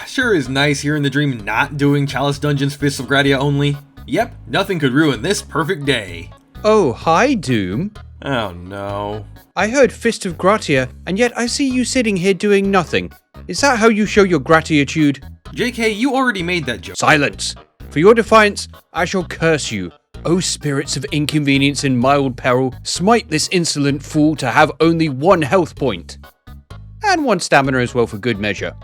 Sure is nice hearing the dream not doing Chalice Dungeon's Fists of Gratia only. Yep, nothing could ruin this perfect day. Oh, hi, Doom. Oh no. I heard Fist of Gratia, and yet I see you sitting here doing nothing. Is that how you show your gratitude? JK, you already made that joke. Silence! For your defiance, I shall curse you. O spirits of inconvenience and mild peril, smite this insolent fool to have only 1 health point. And 1 stamina as well for good measure.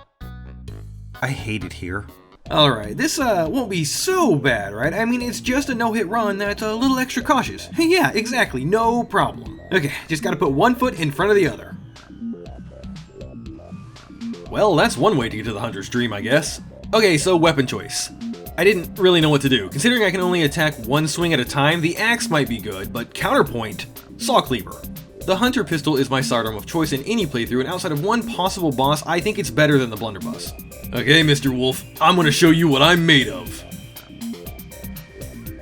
I hate it here. Alright, this won't be so bad, right? I mean, it's just a no-hit run that's a little extra cautious. Yeah, exactly, no problem. Okay, just gotta put 1 foot in front of the other. Well, that's one way to get to the Hunter's Dream, I guess. Okay, so weapon choice. I didn't really know what to do. Considering I can only attack 1 swing at a time, the axe might be good, but counterpoint, Saw Cleaver. The Hunter Pistol is my sidearm of choice in any playthrough, and outside of 1 possible boss, I think it's better than the Blunderbuss. Okay, Mr. Wolf, I'm gonna show you what I'm made of.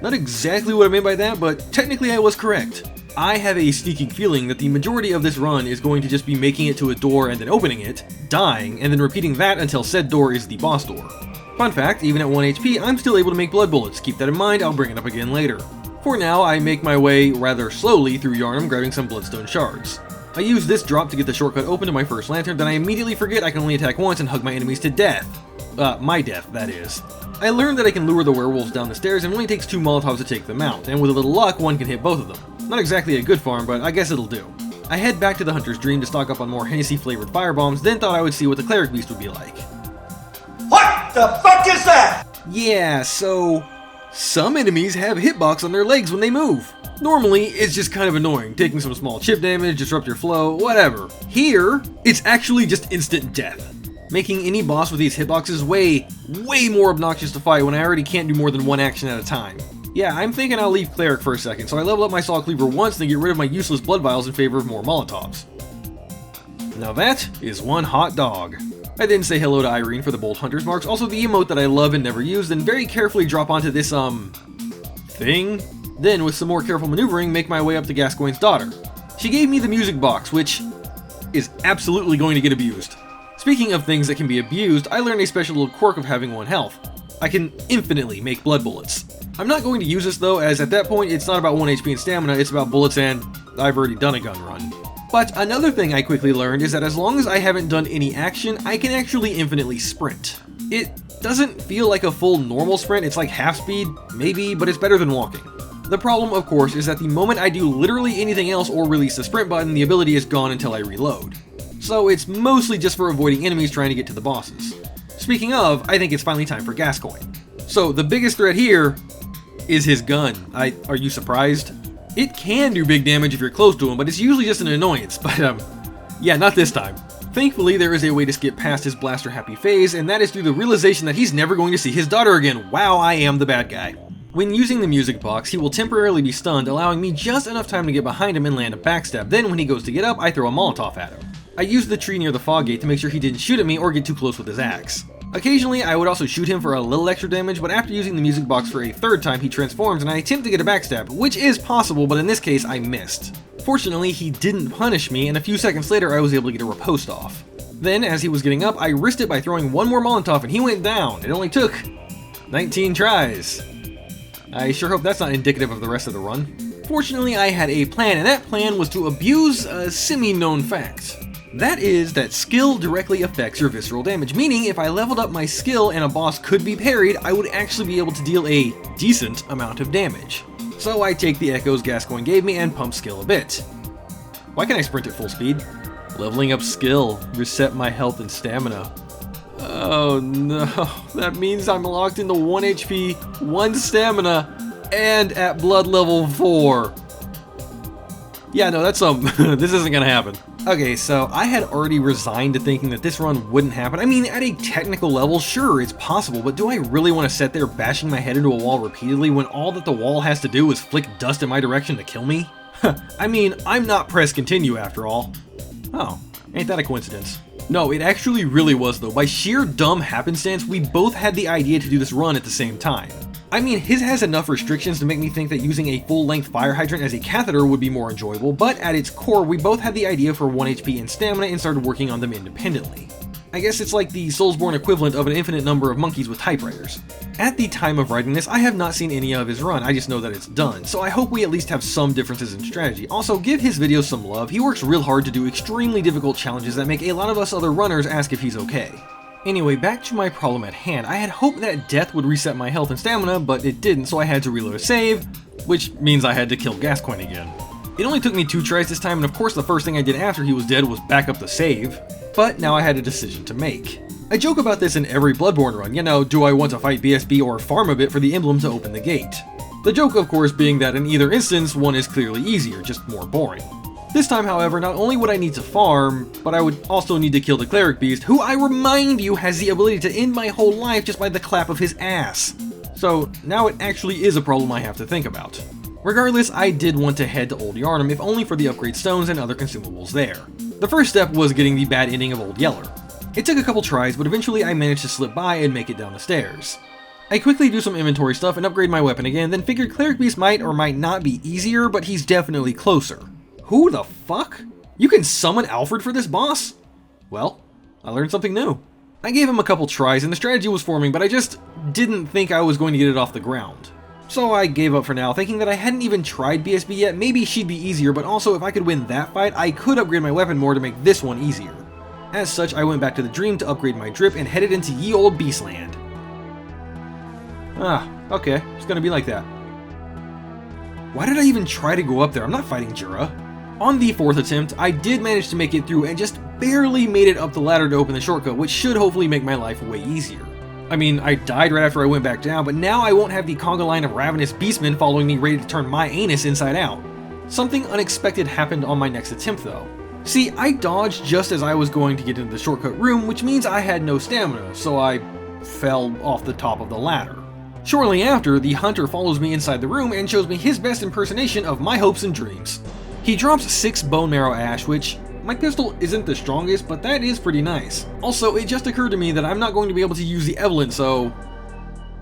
Not exactly what I meant by that, but technically I was correct. I have a sneaking feeling that the majority of this run is going to just be making it to a door and then opening it, dying, and then repeating that until said door is the boss door. Fun fact, even at 1 HP, I'm still able to make blood bullets. Keep that in mind, I'll bring it up again later. For now, I make my way rather slowly through Yharnam, grabbing some bloodstone shards. I use this drop to get the shortcut open to my first lantern, then I immediately forget I can only attack once and hug my enemies to death. My death, that is. I learned that I can lure the werewolves down the stairs and it only takes 2 Molotovs to take them out, and with a little luck, 1 can hit both of them. Not exactly a good farm, but I guess it'll do. I head back to the Hunter's Dream to stock up on more Hennessy-flavored firebombs, then thought I would see what the Cleric Beast would be like. What the fuck is that? Yeah, so some enemies have hitbox on their legs when they move. Normally, it's just kind of annoying, taking some small chip damage, disrupt your flow, whatever. Here, it's actually just instant death, making any boss with these hitboxes way more obnoxious to fight when I already can't do more than 1 action at a time. Yeah, I'm thinking I'll leave Cleric for a second, so I level up my Saw Cleaver once, then get rid of my useless blood vials in favor of more Molotovs. Now that is one hot dog. I then say hello to Irene for the Bold Hunter's Marks, also the emote that I love and never use, then very carefully drop onto this, thing. Then, with some more careful maneuvering, make my way up to Gascoigne's daughter. She gave me the music box, which is absolutely going to get abused. Speaking of things that can be abused, I learned a special little quirk of having 1 health. I can infinitely make blood bullets. I'm not going to use this though, as at that point it's not about 1 HP and stamina, it's about bullets and I've already done a gun run. But another thing I quickly learned is that as long as I haven't done any action, I can actually infinitely sprint. It doesn't feel like a full normal sprint, it's like half speed, maybe, but it's better than walking. The problem, of course, is that the moment I do literally anything else or release the sprint button, the ability is gone until I reload. So it's mostly just for avoiding enemies trying to get to the bosses. Speaking of, I think it's finally time for Gascoigne. So the biggest threat here is his gun. Are you surprised? It can do big damage if you're close to him, but it's usually just an annoyance, but yeah, not this time. Thankfully, there is a way to skip past his blaster happy phase, and that is through the realization that he's never going to see his daughter again. Wow, I am the bad guy. When using the music box, he will temporarily be stunned, allowing me just enough time to get behind him and land a backstab. Then when he goes to get up, I throw a Molotov at him. I used the tree near the fog gate to make sure he didn't shoot at me or get too close with his axe. Occasionally, I would also shoot him for a little extra damage, but after using the music box for a 3rd time, he transforms and I attempt to get a backstab, which is possible, but in this case, I missed. Fortunately, he didn't punish me, and a few seconds later, I was able to get a riposte off. Then, as he was getting up, I risked it by throwing 1 more Molotov and he went down. It only took 19 tries. I sure hope that's not indicative of the rest of the run. Fortunately, I had a plan, and that plan was to abuse a semi-known fact. That is that skill directly affects your visceral damage, meaning if I leveled up my skill and a boss could be parried, I would actually be able to deal a decent amount of damage. So I take the echoes Gascoigne gave me and pump skill a bit. Why can't I sprint at full speed? Leveling up skill, reset my health and stamina. Oh no, that means I'm locked into 1 HP, 1 stamina, and at blood level 4. Yeah, no, that's this isn't gonna happen. Okay, so I had already resigned to thinking that this run wouldn't happen. I mean, at a technical level, sure, it's possible, but do I really want to sit there bashing my head into a wall repeatedly when all that the wall has to do is flick dust in my direction to kill me? I mean, I'm not press continue after all. Oh, ain't that a coincidence? No, it actually really was though. By sheer dumb happenstance, we both had the idea to do this run at the same time. I mean, his has enough restrictions to make me think that using a full-length fire hydrant as a catheter would be more enjoyable, but at its core, we both had the idea for 1 HP and stamina and started working on them independently. I guess it's like the Soulsborne equivalent of an infinite number of monkeys with typewriters. At the time of writing this, I have not seen any of his run, I just know that it's done, so I hope we at least have some differences in strategy. Also, give his videos some love, he works real hard to do extremely difficult challenges that make a lot of us other runners ask if he's okay. Anyway, back to my problem at hand. I had hoped that death would reset my health and stamina, but it didn't, so I had to reload a save, which means I had to kill Gascoigne again. It only took me 2 tries this time, and of course the first thing I did after he was dead was back up the save. But now I had a decision to make. I joke about this in every Bloodborne run, you know, do I want to fight BSB or farm a bit for the emblem to open the gate? The joke of course being that in either instance, one is clearly easier, just more boring. This time however, not only would I need to farm, but I would also need to kill the cleric beast, who I remind you has the ability to end my whole life just by the clap of his ass. So now it actually is a problem I have to think about. Regardless, I did want to head to Old Yharnam, if only for the upgrade stones and other consumables there. The first step was getting the bad ending of Old Yeller. It took a couple tries, but eventually I managed to slip by and make it down the stairs. I quickly do some inventory stuff and upgrade my weapon again, then figured Cleric Beast might or might not be easier, but he's definitely closer. Who the fuck? You can summon Alfred for this boss? Well, I learned something new. I gave him a couple tries and the strategy was forming, but I just didn't think I was going to get it off the ground. So I gave up for now, thinking that I hadn't even tried BSB yet, maybe she'd be easier, but also if I could win that fight, I could upgrade my weapon more to make this one easier. As such, I went back to the Dream to upgrade my drip and headed into ye olde Beastland. Ah, okay, it's gonna be like that. Why did I even try to go up there? I'm not fighting Jura. On the 4th attempt, I did manage to make it through and just barely made it up the ladder to open the shortcut, which should hopefully make my life way easier. I mean, I died right after I went back down, but now I won't have the conga line of ravenous beastmen following me ready to turn my anus inside out. Something unexpected happened on my next attempt though. See, I dodged just as I was going to get into the shortcut room, which means I had no stamina, so I fell off the top of the ladder. Shortly after, the hunter follows me inside the room and shows me his best impersonation of my hopes and dreams. He drops 6 bone marrow ash, which my pistol isn't the strongest, but that is pretty nice. Also, it just occurred to me that I'm not going to be able to use the Evelyn, so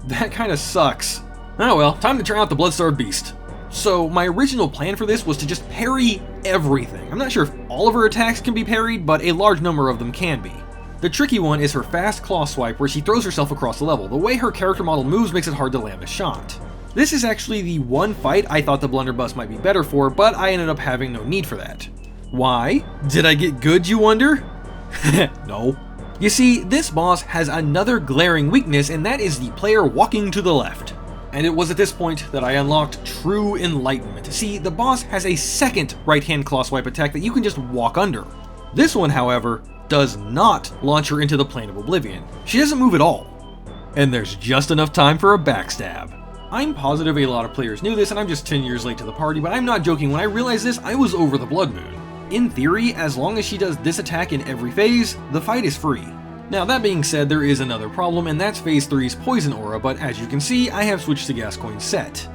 that kinda sucks. Oh well, time to try out the Bloodstarved Beast. So my original plan for this was to just parry everything. I'm not sure if all of her attacks can be parried, but a large number of them can be. The tricky one is her fast claw swipe where she throws herself across the level. The way her character model moves makes it hard to land a shot. This is actually the one fight I thought the blunderbuss might be better for, but I ended up having no need for that. Why? Did I get good, you wonder? No. You see, this boss has another glaring weakness, and that is the player walking to the left. And it was at this point that I unlocked true enlightenment. See, the boss has a second right-hand claw swipe attack that you can just walk under. This one, however, does not launch her into the plane of oblivion. She doesn't move at all. And there's just enough time for a backstab. I'm positive a lot of players knew this, and I'm just 10 years late to the party, but I'm not joking. When I realized this, I was over the blood moon. In theory, as long as she does this attack in every phase, the fight is free. Now that being said, there is another problem, and that's phase 3's poison aura, but as you can see, I have switched to Gascoigne's set.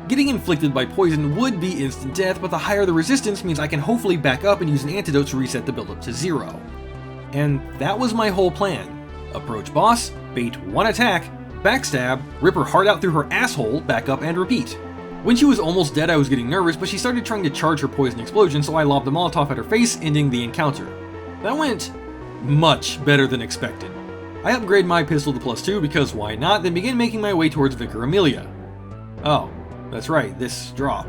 Getting inflicted by poison would be instant death, but the higher the resistance means I can hopefully back up and use an antidote to reset the build-up to 0. And that was my whole plan. Approach boss, bait one attack, backstab, rip her heart out through her asshole, back up and repeat. When she was almost dead, I was getting nervous, but she started trying to charge her poison explosion, so I lobbed a Molotov at her face, ending the encounter. That went much better than expected. I upgrade my pistol to +2 because why not, then begin making my way towards Vicar Amelia. Oh, that's right, this drop.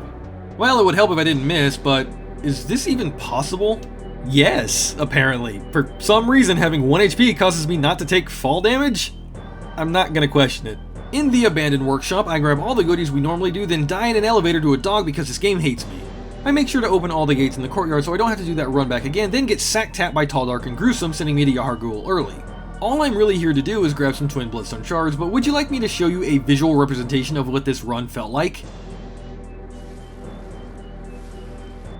Well, it would help if I didn't miss, but is this even possible? Yes, apparently. For some reason, having 1 HP causes me not to take fall damage? I'm not gonna question it. In the abandoned workshop, I grab all the goodies we normally do, then die in an elevator to a dog because this game hates me. I make sure to open all the gates in the courtyard so I don't have to do that run back again, then get sack-tapped by Tall, Dark, and Gruesome, sending me to Yahar'gul early. All I'm really here to do is grab some twin bloodstone shards, but would you like me to show you a visual representation of what this run felt like?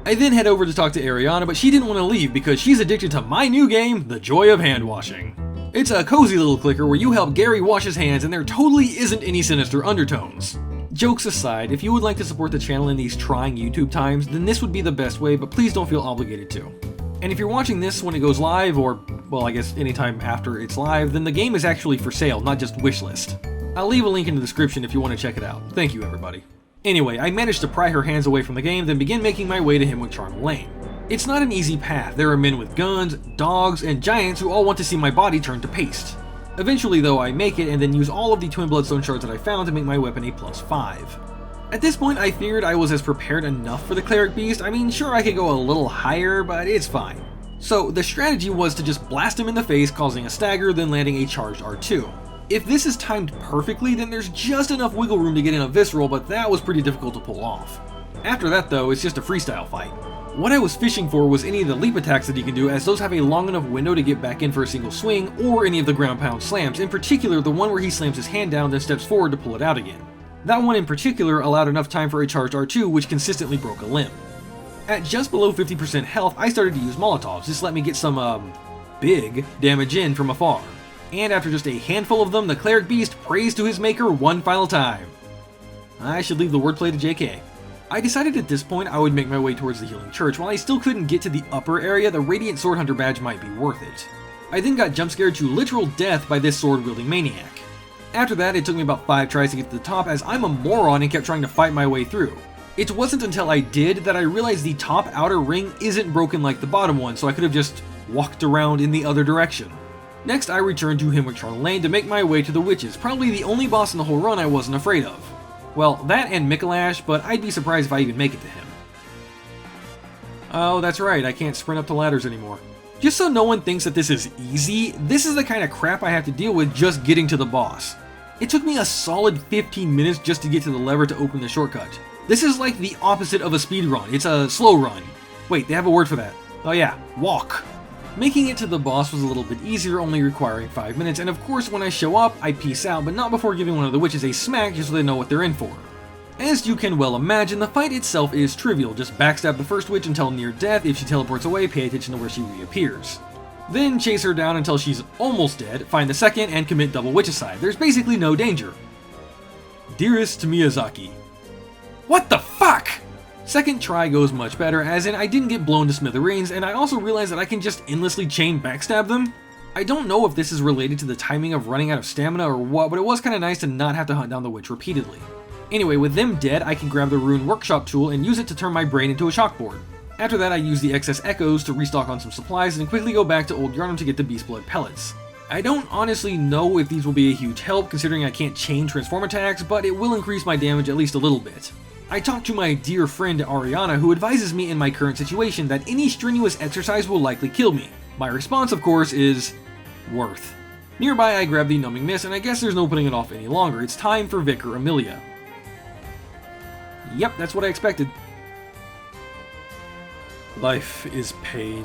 I then head over to talk to Ariana, but she didn't want to leave because she's addicted to my new game, The Joy of Hand Washing. It's a cozy little clicker where you help Gary wash his hands and there totally isn't any sinister undertones. Jokes aside, if you would like to support the channel in these trying YouTube times, then this would be the best way, but please don't feel obligated to. And if you're watching this when it goes live, or, well, I guess anytime after it's live, then the game is actually for sale, not just wishlist. I'll leave a link in the description if you want to check it out. Thank you, everybody. Anyway, I managed to pry her hands away from the game, then begin making my way to Hemwick Charnel Lane. It's not an easy path. There are men with guns, dogs, and giants who all want to see my body turn to paste. Eventually though, I make it and then use all of the twin bloodstone shards that I found to make my weapon a +5. At this point I figured I was as prepared enough for the cleric beast. I mean, sure I could go a little higher, but it's fine. So the strategy was to just blast him in the face, causing a stagger, then landing a charged R2. If this is timed perfectly, then there's just enough wiggle room to get in a visceral, but that was pretty difficult to pull off. After that though, it's just a freestyle fight. What I was fishing for was any of the leap attacks that he can do, as those have a long enough window to get back in for a single swing, or any of the ground pound slams, in particular the one where he slams his hand down then steps forward to pull it out again. That one in particular allowed enough time for a charged R2, which consistently broke a limb. At just below 50% health, I started to use Molotovs. This let me get some, big damage in from afar. And after just a handful of them, the cleric beast prays to his maker one final time. I should leave the wordplay to JK. I decided at this point I would make my way towards the healing church. While I still couldn't get to the upper area, the Radiant Sword Hunter badge might be worth it. I then got jump scared to literal death by this sword-wielding maniac. After that, it took me about 5 tries to get to the top, as I'm a moron and kept trying to fight my way through. It wasn't until I did that I realized the top outer ring isn't broken like the bottom one, so I could have just walked around in the other direction. Next, I returned to Himwick Lane to make my way to the witches, probably the only boss in the whole run I wasn't afraid of. Well, that and Mikolash, but I'd be surprised if I even make it to him. Oh, that's right, I can't sprint up to ladders anymore. Just so no one thinks that this is easy, this is the kind of crap I have to deal with just getting to the boss. It took me a solid 15 minutes just to get to the lever to open the shortcut. This is like the opposite of a speed run, it's a slow run. Wait, they have a word for that. Oh yeah, walk. Making it to the boss was a little bit easier, only requiring 5 minutes, and of course when I show up, I peace out, but not before giving one of the witches a smack just so they know what they're in for. As you can well imagine, the fight itself is trivial. Just backstab the first witch until near death. If she teleports away, pay attention to where she reappears. Then chase her down until she's almost dead, find the second, and commit double witchicide. There's basically no danger. Dearest Miyazaki. What the fuck? Second try goes much better, as in I didn't get blown to smithereens, and I also realized that I can just endlessly chain backstab them. I don't know if this is related to the timing of running out of stamina or what, but it was kinda nice to not have to hunt down the witch repeatedly. Anyway, with them dead, I can grab the Rune Workshop tool and use it to turn my brain into a chalkboard. After that, I use the excess echoes to restock on some supplies and quickly go back to Old Yarnum to get the Beast Blood pellets. I don't honestly know if these will be a huge help considering I can't chain transform attacks, but it will increase my damage at least a little bit. I talked to my dear friend Ariana, who advises me in my current situation that any strenuous exercise will likely kill me. My response, of course, is worth. Nearby, I grab the Numbing Mist, and I guess there's no putting it off any longer. It's time for Vicar Amelia. Yep, that's what I expected. Life is pain.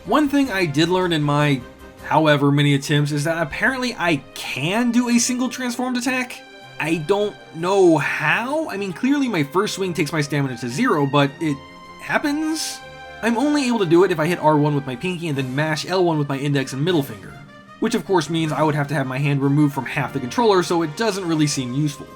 One thing I did learn in my however many attempts is that apparently I can do a single transformed attack. I don't know how. I mean, clearly my first swing takes my stamina to 0, but it happens? I'm only able to do it if I hit R1 with my pinky and then mash L1 with my index and middle finger. Which of course means I would have to have my hand removed from half the controller, so it doesn't really seem useful.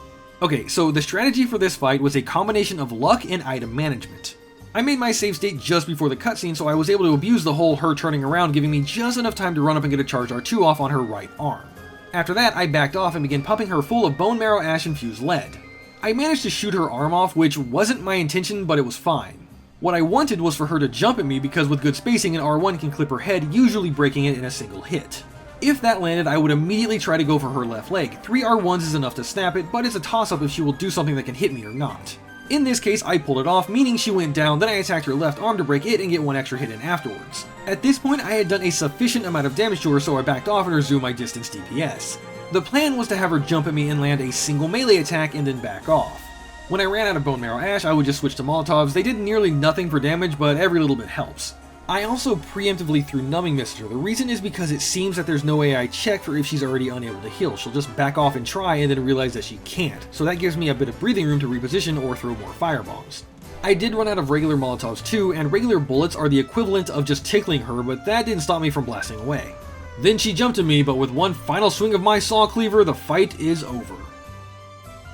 Okay, so the strategy for this fight was a combination of luck and item management. I made my save state just before the cutscene, so I was able to abuse the whole her turning around, giving me just enough time to run up and get a charge R2 off on her right arm. After that, I backed off and began pumping her full of bone marrow ash infused lead. I managed to shoot her arm off, which wasn't my intention, but it was fine. What I wanted was for her to jump at me because with good spacing, an R1 can clip her head, usually breaking it in a single hit. If that landed, I would immediately try to go for her left leg. 3 R1s is enough to snap it, but it's a toss-up if she will do something that can hit me or not. In this case, I pulled it off, meaning she went down, then I attacked her left arm to break it and get one extra hit in afterwards. At this point, I had done a sufficient amount of damage to her, so I backed off and resumed my distance DPS. The plan was to have her jump at me and land a single melee attack and then back off. When I ran out of Bone Marrow Ash, I would just switch to Molotovs. They did nearly nothing for damage, but every little bit helps. I also preemptively threw Numbing Mist at her. The reason is because it seems that there's no AI check for if she's already unable to heal. She'll just back off and try and then realize that she can't, so that gives me a bit of breathing room to reposition or throw more firebombs. I did run out of regular Molotovs too, and regular bullets are the equivalent of just tickling her, but that didn't stop me from blasting away. Then she jumped at me, but with one final swing of my Saw Cleaver, the fight is over.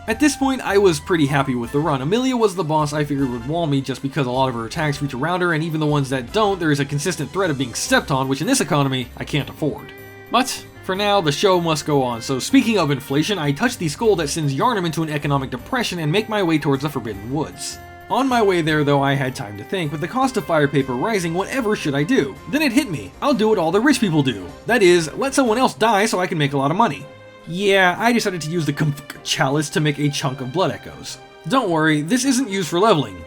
At this point, I was pretty happy with the run. Amelia was the boss I figured would wall me just because a lot of her attacks reach around her, and even the ones that don't, there is a consistent threat of being stepped on, which in this economy, I can't afford. But, for now, the show must go on, so speaking of inflation, I touch the skull that sends Yarnum into an economic depression and make my way towards the Forbidden Woods. On my way there though, I had time to think. With the cost of fire paper rising, whatever should I do? Then it hit me. I'll do what all the rich people do. That is, let someone else die so I can make a lot of money. Yeah, I decided to use the chalice to make a chunk of blood echoes. Don't worry, this isn't used for leveling.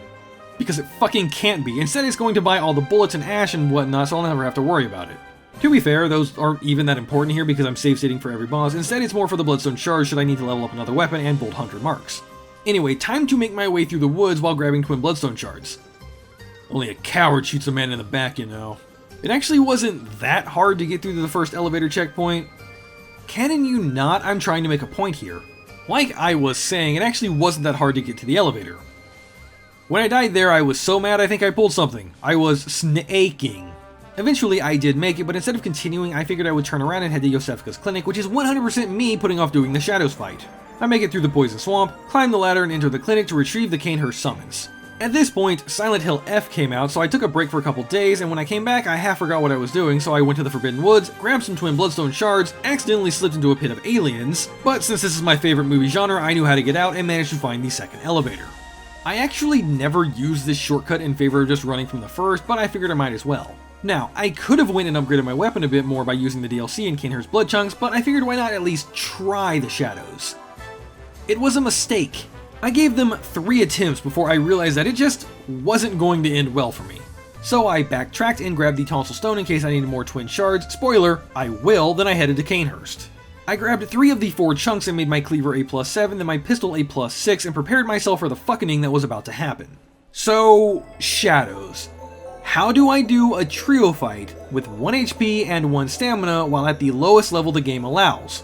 Because it fucking can't be. Instead it's going to buy all the bullets and ash and whatnot, so I'll never have to worry about it. To be fair, those aren't even that important here because I'm save stating for every boss. Instead it's more for the bloodstone shards should I need to level up another weapon and bolt 100 marks. Anyway, time to make my way through the woods while grabbing twin bloodstone shards. Only a coward shoots a man in the back, you know. It actually wasn't that hard to get through to the first elevator checkpoint. Canon you not, I'm trying to make a point here. Like I was saying, it actually wasn't that hard to get to the elevator. When I died there, I was so mad I think I pulled something. I was snaking. Eventually, I did make it, but instead of continuing, I figured I would turn around and head to Yosefka's clinic, which is 100% me putting off doing the Shadows fight. I make it through the poison swamp, climb the ladder, and enter the clinic to retrieve the Canehurst summons. At this point, Silent Hill F came out, so I took a break for a couple days, and when I came back, I half forgot what I was doing, so I went to the Forbidden Woods, grabbed some twin bloodstone shards, accidentally slipped into a pit of aliens, but since this is my favorite movie genre, I knew how to get out and managed to find the second elevator. I actually never used this shortcut in favor of just running from the first, but I figured I might as well. Now, I could have went and upgraded my weapon a bit more by using the DLC and Canehurst blood chunks, but I figured why not at least try the shadows. It was a mistake. I gave them 3 attempts before I realized that it just wasn't going to end well for me. So I backtracked and grabbed the tonsil stone in case I needed more twin shards. Spoiler, I will, then I headed to Canehurst. I grabbed 3 of the 4 chunks and made my cleaver a +7, then my pistol a +6, and prepared myself for the fucking that was about to happen. So, shadows. How do I do a trio fight with 1 HP and 1 stamina while at the lowest level the game allows?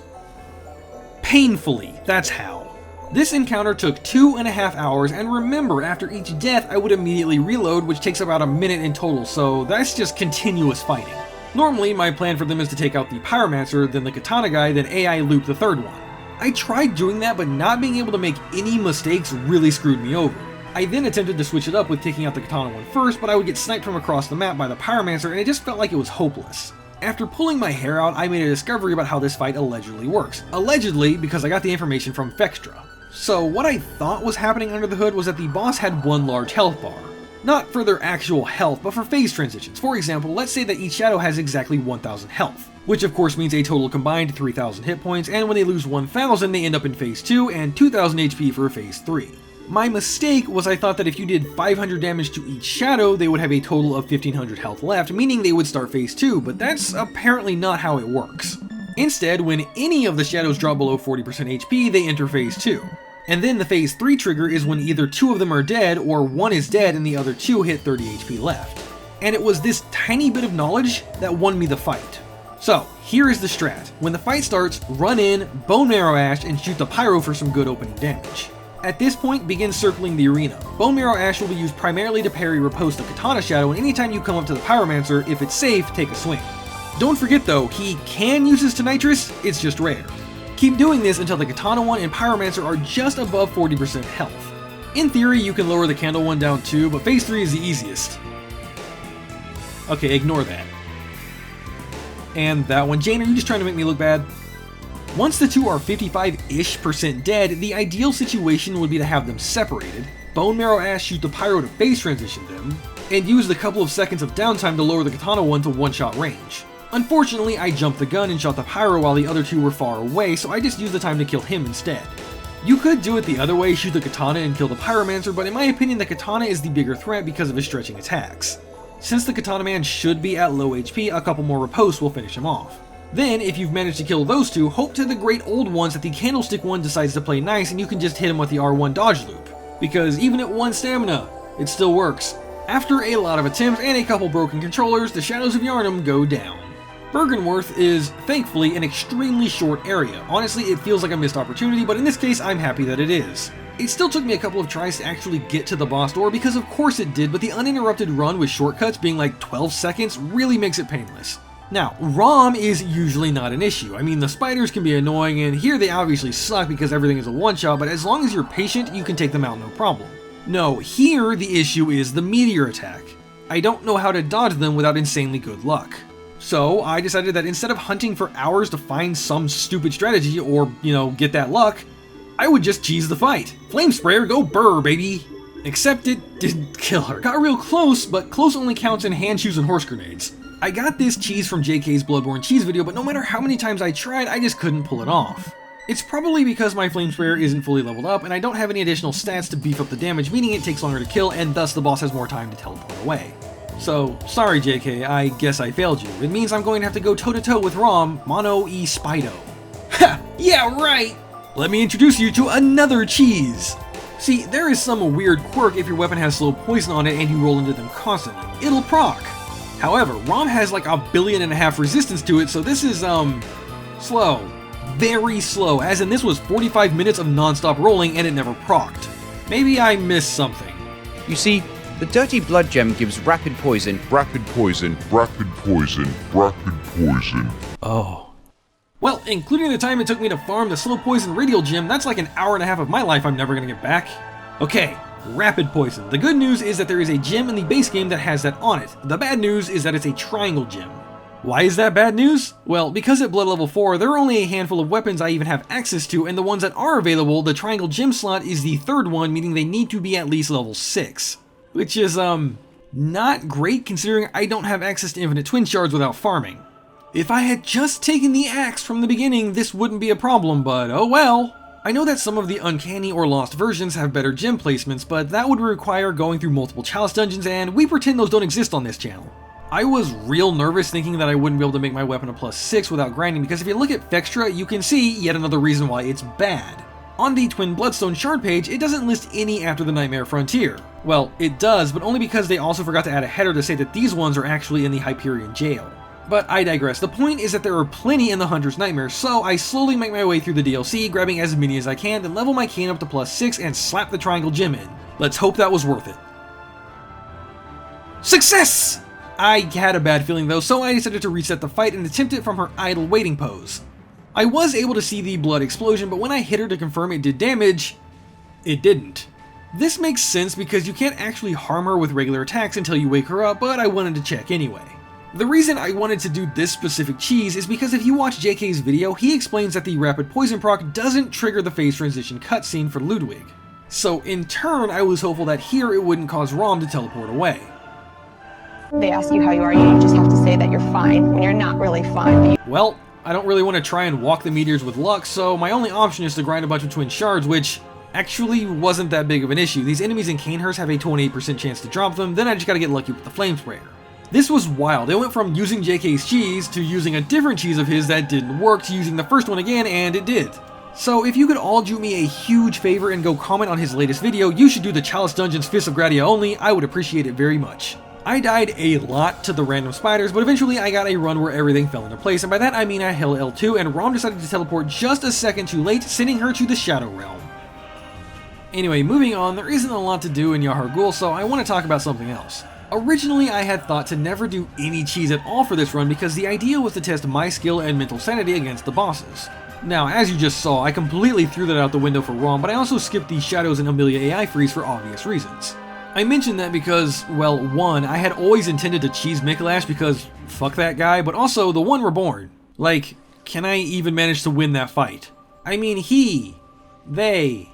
Painfully, that's how. This encounter took 2.5 hours, and remember, after each death I would immediately reload, which takes about a minute in total, so that's just continuous fighting. Normally, my plan for them is to take out the Pyromancer, then the Katana guy, then AI loop the third one. I tried doing that, but not being able to make any mistakes really screwed me over. I then attempted to switch it up with taking out the Katana one first, but I would get sniped from across the map by the Pyromancer, and it just felt like it was hopeless. After pulling my hair out, I made a discovery about how this fight allegedly works. Allegedly, because I got the information from Fextra. So what I thought was happening under the hood was that the boss had 1 large health bar. Not for their actual health, but for phase transitions. For example, let's say that each shadow has exactly 1000 health, which of course means a total combined 3000 hit points, and when they lose 1000 they end up in phase 2 and 2000 HP for phase 3. My mistake was I thought that if you did 500 damage to each shadow, they would have a total of 1500 health left, meaning they would start phase 2, but that's apparently not how it works. Instead, when any of the shadows drop below 40% HP, they enter phase 2. And then the phase 3 trigger is when either 2 of them are dead, or 1 is dead and the other 2 hit 30 HP left. And it was this tiny bit of knowledge that won me the fight. So, here is the strat. When the fight starts, run in, Bone Marrow Ash, and shoot the Pyro for some good opening damage. At this point, begin circling the arena. Bone Marrow Ash will be used primarily to parry riposte the Katana Shadow, and anytime you come up to the Pyromancer, if it's safe, take a swing. Don't forget though, he can use his to Nitrous, it's just rare. Keep doing this until the Katana one and Pyromancer are just above 40% health. In theory, you can lower the Candle one down too, but phase 3 is the easiest. Okay, ignore that. And that one. Jane, are you just trying to make me look bad? Once the 2 are 55-ish% dead, the ideal situation would be to have them separated, Bone Marrow Ash shoot the Pyro to phase transition them, and use the couple of seconds of downtime to lower the Katana one to one-shot range. Unfortunately, I jumped the gun and shot the Pyro while the other 2 were far away, so I just used the time to kill him instead. You could do it the other way, shoot the Katana and kill the Pyromancer, but in my opinion the Katana is the bigger threat because of his stretching attacks. Since the Katana man should be at low HP, a couple more ripostes will finish him off. Then, if you've managed to kill those 2, hope to the great old ones that the Candlestick one decides to play nice and you can just hit him with the R1 dodge loop. Because even at 1 stamina, it still works. After a lot of attempts and a couple broken controllers, the Shadows of Yharnam go down. Byrgenwerth is, thankfully, an extremely short area. Honestly, it feels like a missed opportunity, but in this case, I'm happy that it is. It still took me a couple of tries to actually get to the boss door, because of course it did, but the uninterrupted run with shortcuts being like 12 seconds really makes it painless. Now, ROM is usually not an issue. I mean, the spiders can be annoying, and here they obviously suck because everything is a one-shot, but as long as you're patient, you can take them out no problem. No, here the issue is the meteor attack. I don't know how to dodge them without insanely good luck. So I decided that instead of hunting for hours to find some stupid strategy or, get that luck, I would just cheese the fight. Flame Sprayer, go burr, baby! Except it didn't kill her. Got real close, but close only counts in hand shoes and horse grenades. I got this cheese from JK's Bloodborne cheese video, but no matter how many times I tried, I just couldn't pull it off. It's probably because my flame sprayer isn't fully leveled up, and I don't have any additional stats to beef up the damage, meaning it takes longer to kill, and thus the boss has more time to teleport away. So, sorry JK, I guess I failed you. It means I'm going to have to go toe-to-toe with Rom, Mono e Spido. Ha! Yeah, right! Let me introduce you to another cheese! See, there is some weird quirk if your weapon has slow poison on it and you roll into them constantly. It'll proc. However, Rom has like 1.5 billion resistance to it, so this is, slow. Very slow, as in this was 45 minutes of non-stop rolling and it never procced. Maybe I missed something. You see, the Dirty Blood Gem gives rapid poison. Oh. Well, including the time it took me to farm the slow poison radial gem, that's like 1.5 hours of my life I'm never gonna get back. Okay, rapid poison. The good news is that there is a gem in the base game that has that on it. The bad news is that it's a triangle gem. Why is that bad news? Well, because at blood level 4, there are only a handful of weapons I even have access to, and the ones that are available, the triangle gem slot is the third one, meaning they need to be at least level 6. Which is, not great considering I don't have access to infinite twin shards without farming. If I had just taken the axe from the beginning, this wouldn't be a problem, but oh well. I know that some of the uncanny or lost versions have better gem placements, but that would require going through multiple chalice dungeons, and we pretend those don't exist on this channel. I was real nervous thinking that I wouldn't be able to make my weapon a +6 without grinding, because if you look at Fextra, you can see yet another reason why it's bad. On the Twin Bloodstone shard page, it doesn't list any after the Nightmare Frontier. Well, it does, but only because they also forgot to add a header to say that these ones are actually in the Hyperion jail. But I digress. The point is that there are plenty in the Hunter's Nightmare, so I slowly make my way through the DLC, grabbing as many as I can, then level my cane up to +6 and slap the triangle gem in. Let's hope that was worth it. Success! I had a bad feeling though, so I decided to reset the fight and attempt it from her idle waiting pose. I was able to see the blood explosion, but when I hit her to confirm it did damage, it didn't. This makes sense because you can't actually harm her with regular attacks until you wake her up, but I wanted to check anyway. The reason I wanted to do this specific cheese is because if you watch JK's video, he explains that the rapid poison proc doesn't trigger the phase transition cutscene for Ludwig. So in turn, I was hopeful that here it wouldn't cause Rom to teleport away. They ask you how you are, you just have to say that you're fine when you're not really fine. Well, I don't really want to try and walk the meteors with luck, so my only option is to grind a bunch of twin shards, which actually wasn't that big of an issue. These enemies in Canehurst have a 28% chance to drop them, then I just gotta get lucky with the flame sprayer. This was wild. It went from using JK's cheese to using a different cheese of his that didn't work to using the first one again, and it did. So if you could all do me a huge favor and go comment on his latest video, you should do the Chalice Dungeons Fist of Gradia only, I would appreciate it very much. I died a lot to the random spiders, but eventually I got a run where everything fell into place, and by that I mean I held L2 and Rom decided to teleport just a second too late, sending her to the Shadow Realm. Anyway, moving on, there isn't a lot to do in Yahar Ghul, so I want to talk about something else. Originally, I had thought to never do any cheese at all for this run because the idea was to test my skill and mental sanity against the bosses. Now, as you just saw, I completely threw that out the window for Rom, but I also skipped the Shadows and Amelia AI freeze for obvious reasons. I mentioned that because, well, one, I had always intended to cheese Mikolash because fuck that guy, but also the One Reborn. Like, can I even manage to win that fight? I mean, he, they,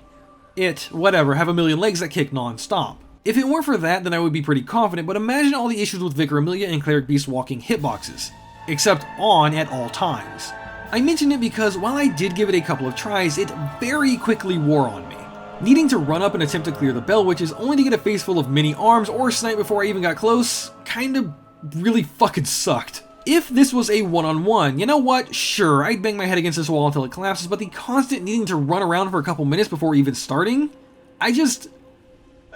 it, whatever, have a million legs that kick non-stop. If it weren't for that, then I would be pretty confident, but imagine all the issues with Vicar Amelia and Cleric Beast walking hitboxes. Except on at all times. I mention it because while I did give it a couple of tries, it very quickly wore on me. Needing to run up and attempt to clear the Bell Witches only to get a face full of mini arms or snipe before I even got close, kinda really fucking sucked. If this was a one-on-one, you know what, sure, I'd bang my head against this wall until it collapses, but the constant needing to run around for a couple minutes before even starting?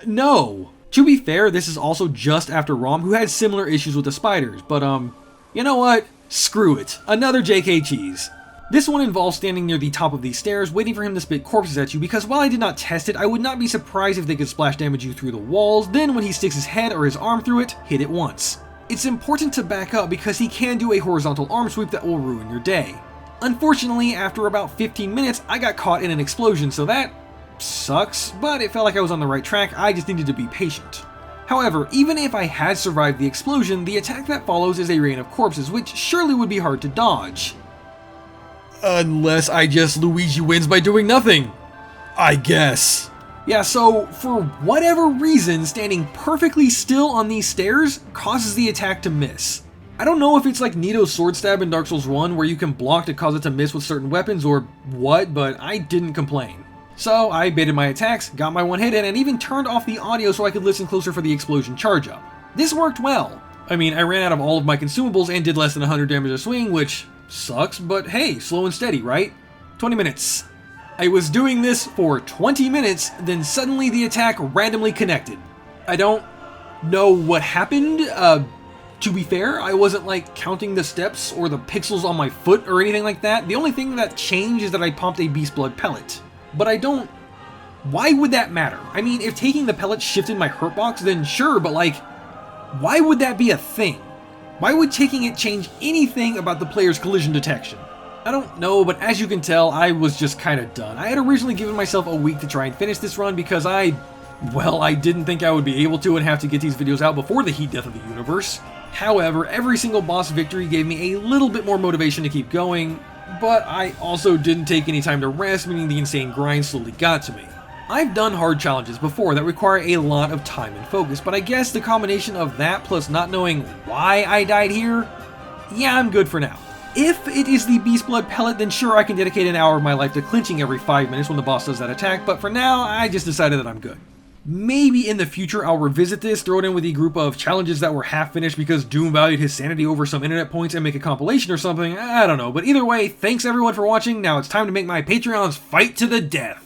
No. To be fair, this is also just after Rom, who had similar issues with the spiders, but you know what? Screw it. Another JK cheese. This one involves standing near the top of these stairs, waiting for him to spit corpses at you, because while I did not test it, I would not be surprised if they could splash damage you through the walls, then when he sticks his head or his arm through it, hit it once. It's important to back up because he can do a horizontal arm sweep that will ruin your day. Unfortunately, after about 15 minutes, I got caught in an explosion, so that sucks, but it felt like I was on the right track, I just needed to be patient. However, even if I had survived the explosion, the attack that follows is a rain of corpses, which surely would be hard to dodge. Unless I just Luigi wins by doing nothing. I guess. Yeah, so for whatever reason, standing perfectly still on these stairs causes the attack to miss. I don't know if it's like Nito's sword stab in Dark Souls 1 where you can block to cause it to miss with certain weapons or what, but I didn't complain. So I baited my attacks, got my one hit in, and even turned off the audio so I could listen closer for the explosion charge up. This worked well. I mean, I ran out of all of my consumables and did less than 100 damage a swing, which sucks, but hey, slow and steady, right? 20 minutes. I was doing this for 20 minutes, then suddenly the attack randomly connected. I don't know what happened. To be fair, I wasn't like counting the steps or the pixels on my foot or anything like that. The only thing that changed is that I pumped a Beast Blood pellet. But I don't... Why would that matter? I mean, if taking the pellet shifted my hurt box, then sure, but like, why would that be a thing? Why would taking it change anything about the player's collision detection? I don't know, but as you can tell, I was just kind of done. I had originally given myself a week to try and finish this run because I didn't think I would be able to and have to get these videos out before the heat death of the universe. However, every single boss victory gave me a little bit more motivation to keep going, but I also didn't take any time to rest, meaning the insane grind slowly got to me. I've done hard challenges before that require a lot of time and focus, but I guess the combination of that plus not knowing why I died here, yeah, I'm good for now. If it is the Beast Blood pellet, then sure, I can dedicate an hour of my life to clinching every 5 minutes when the boss does that attack, but for now, I just decided that I'm good. Maybe in the future I'll revisit this, throw it in with a group of challenges that were half finished because Doom valued his sanity over some internet points and make a compilation or something, I don't know. But either way, thanks everyone for watching, now it's time to make my Patreons fight to the death.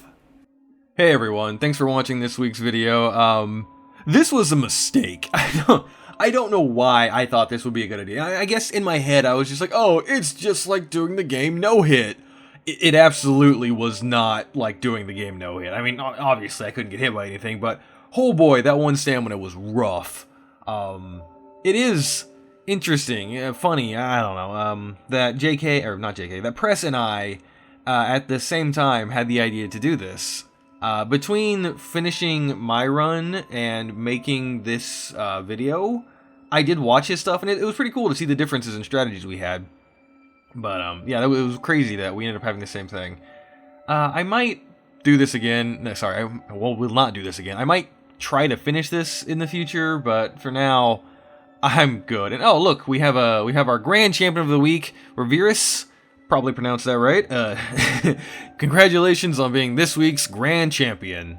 Hey everyone, thanks for watching this week's video. This was a mistake. I don't know why I thought this would be a good idea. I guess in my head I was just like, oh, it's just like doing the game no-hit. It absolutely was not like doing the game no-hit. I mean, obviously I couldn't get hit by anything, but oh boy, that one stamina was rough. It is interesting, funny, I don't know, that that Press and I, at the same time, had the idea to do this. Between finishing my run and making this video, I did watch his stuff, and it was pretty cool to see the differences in strategies we had. But, yeah, it was crazy that we ended up having the same thing. I might do this again. No, sorry, will not do this again. I might try to finish this in the future, but for now, I'm good. And, oh, look, we have our Grand Champion of the Week, Revirus. Probably pronounced that right. Congratulations on being this week's Grand Champion.